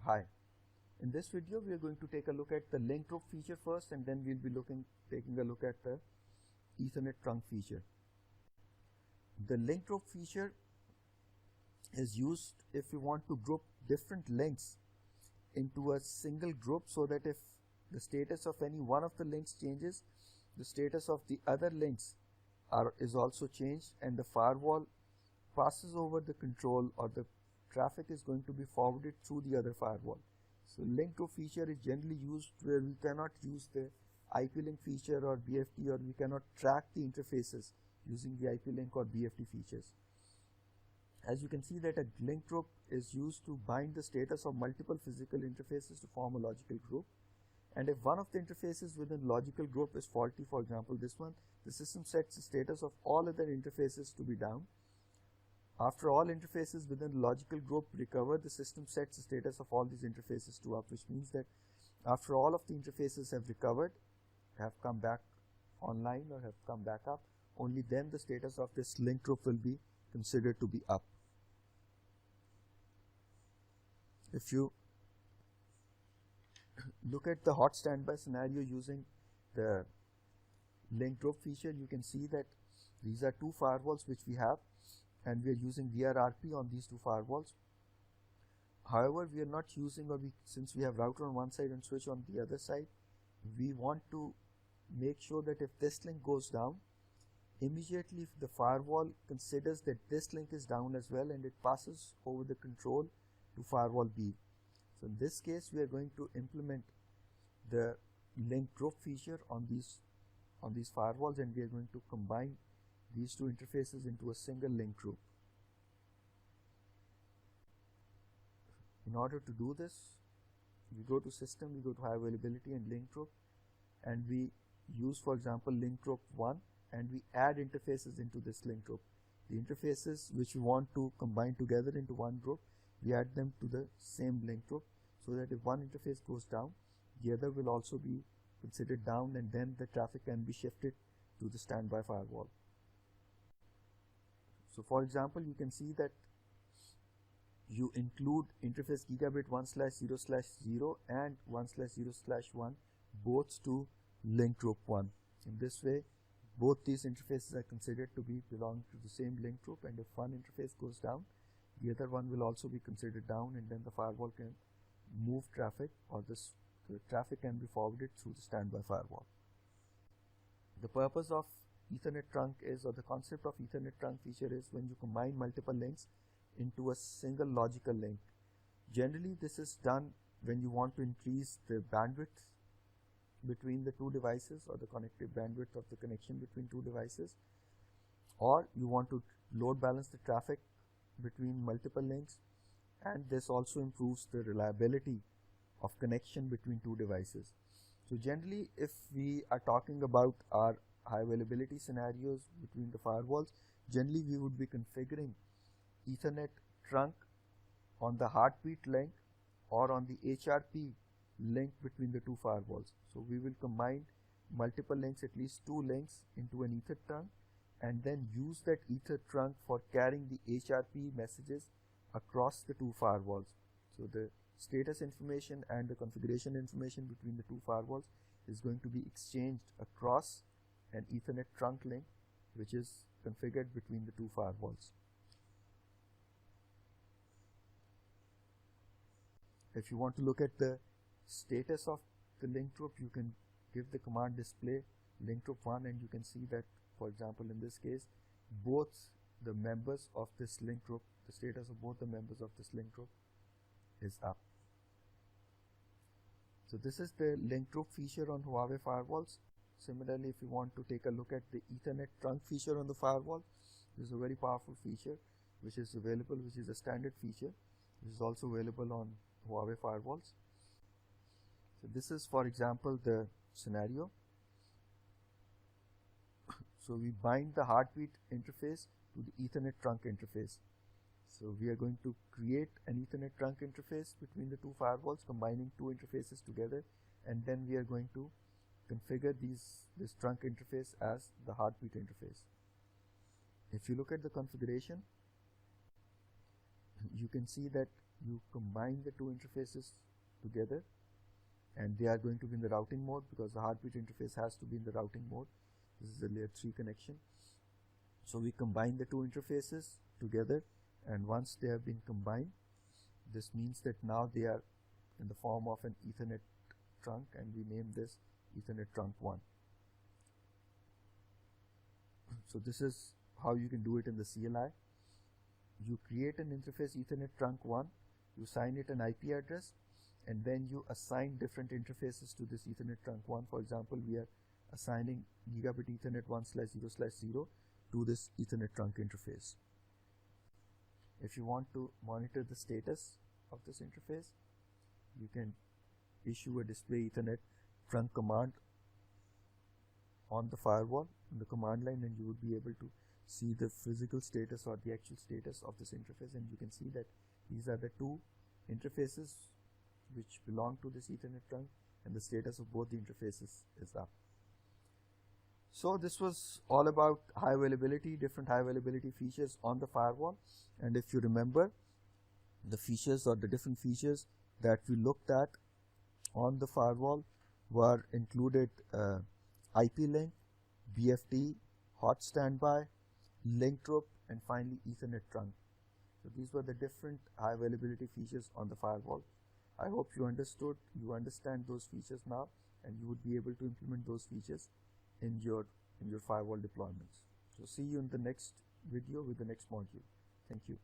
Hi, in this video we are going to take a look at the link group feature first, and then we'll be taking a look at the Ethernet trunk feature. The link group feature is used if you want to group different links into a single group, so that if the status of any one of the links changes, the status of the other links is also changed, and the firewall passes over the control, or the traffic is going to be forwarded through the other firewall. So link group feature is generally used where we cannot use the IP link feature or BFT, or we cannot track the interfaces using the IP link or BFT features. As you can see that a link group is used to bind the status of multiple physical interfaces to form a logical group. And if one of the interfaces within logical group is faulty, for example this one, the system sets the status of all other interfaces to be down. After all interfaces within the logical group recover, the system sets the status of all these interfaces to up, which means that after all of the interfaces have recovered, have come back online or have come back up, only then the status of this link group will be considered to be up. If you look at the hot standby scenario using the link group feature, you can see that these are two firewalls which we have, and we are using VRRP on these two firewalls. However, we are not using, since we have router on one side and switch on the other side, we want to make sure that if this link goes down, immediately if the firewall considers that this link is down as well, and it passes over the control to firewall B. So in this case, we are going to implement the link group feature on these firewalls, and we are going to combine these two interfaces into a single link group. In order to do this, we go to system, we go to high availability and link group, and we use, for example, link group 1, and we add interfaces into this link group. The interfaces which we want to combine together into one group, we add them to the same link group, so that if one interface goes down, the other will also be considered down, and then the traffic can be shifted to the standby firewall. So for example, you can see that you include interface gigabit 1/0/0 and 1/0/1 both to link group 1. In this way, both these interfaces are considered to be belong to the same link group, and if one interface goes down, the other one will also be considered down, and then the firewall can move traffic, or the traffic can be forwarded through the standby firewall. The purpose of Ethernet trunk is, or the concept of Ethernet trunk feature is, when you combine multiple links into a single logical link. Generally, this is done when you want to increase the bandwidth between the two devices, or the connective bandwidth of the connection between two devices, or you want to load balance the traffic between multiple links, and this also improves the reliability of connection between two devices. So generally, if we are talking about our high availability scenarios between the firewalls, generally we would be configuring Ethernet trunk on the heartbeat link or on the HRP link between the two firewalls. So we will combine multiple links, at least two links, into an Ether trunk, and then use that Ether trunk for carrying the HRP messages across the two firewalls. So the status information and the configuration information between the two firewalls is going to be exchanged across an Ethernet trunk link, which is configured between the two firewalls. If you want to look at the status of the link group, you can give the command display link group 1, and you can see that, for example, in this case, both the members of this link group, the status of both the members of this link group is up. So this is the link group feature on Huawei firewalls. Similarly, if you want to take a look at the Ethernet trunk feature on the firewall, this is a very powerful feature which is available, which is a standard feature, which is also available on Huawei firewalls. So this is, for example, the scenario. So we bind the heartbeat interface to the Ethernet trunk interface. So we are going to create an Ethernet trunk interface between the two firewalls, combining two interfaces together, and then we are going to configure this trunk interface as the heartbeat interface. If you look at the configuration, you can see that you combine the two interfaces together, and they are going to be in the routing mode because the heartbeat interface has to be in the routing mode. This is a layer 3 connection. So we combine the two interfaces together, and once they have been combined, this means that now they are in the form of an Ethernet trunk, and we name this Ethernet trunk 1. So this is how you can do it in the CLI. You create an interface Ethernet trunk 1, you assign it an IP address, and then you assign different interfaces to this Ethernet trunk 1. For example, we are assigning gigabit Ethernet 1/0/0 to this Ethernet trunk interface. If you want to monitor the status of this interface, you can issue a display Ethernet trunk command on the firewall in the command line, and you would be able to see the physical status or the actual status of this interface. And you can see that these are the two interfaces which belong to this Ethernet trunk, and the status of both the interfaces is up. So this was all about high availability, different high availability features on the firewall. And if you remember, the features or the different features that we looked at on the firewall were included IP link, BFD, hot standby, link group, and finally Ethernet trunk. So these were the different high availability features on the firewall. I hope you understand those features now, and you would be able to implement those features in your firewall deployments. So see you in the next video with the next module. Thank you.